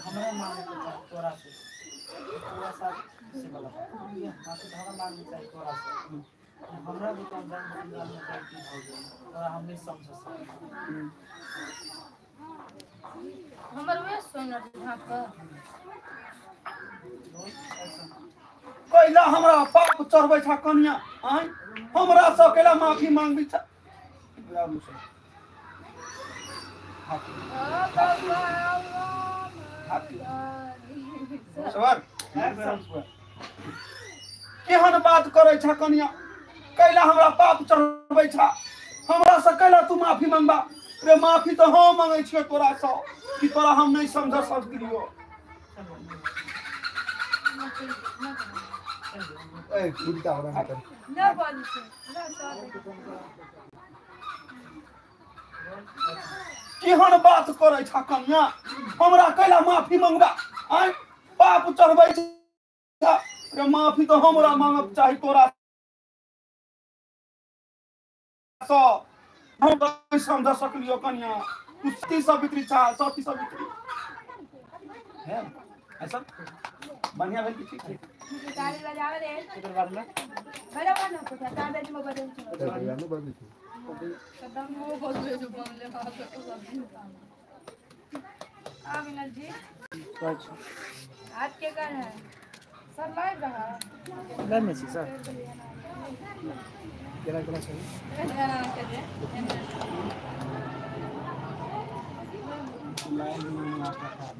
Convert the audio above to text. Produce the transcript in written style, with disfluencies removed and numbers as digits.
हमरा मांगे के चाही तोरा से तोरा साथ से वाला ये माफी हमरा मांगे के चाही तोरा से हमरा दुकानदार में गलती हो गई तोरा हम नहीं समझ सकते हमर वे सोना ढाक कैला हमरा पाप चढ़बै छ कन्या आइ हमरा से कैला माफी मांगबी छ केहन बात करे छ कन्या कैला हमरा पाप चढ़बै छ हमरा से कैला तू माफी मांगबा रे माफी तो हम मांगे छियै तोरा से कि तोरा हम नहीं समझ सकलियो ए उल्टा हो रहा है ना बात से ना केहन बात करे छ कन्या हमरा कैला माफी मांगबा आइ पाप चढ़बै छ रे माफी तो हमरा मांगब चाही तोरा से हम नहीं समझ सकलियो कन्या तू सती सावित्री छ सती सावित्री है ऐसा बढ़िया भेल कि ठीक है गाड़ी बजावे रे फिर बाद में बड़ा बना तो था दादी में बदल कदम वो बोल रहे जो बोले हां तो सब आ विनल जी अच्छा आज के कर है सर लाइव रहा लाइव में छी सर केला केला चाहिए लाइव में आता था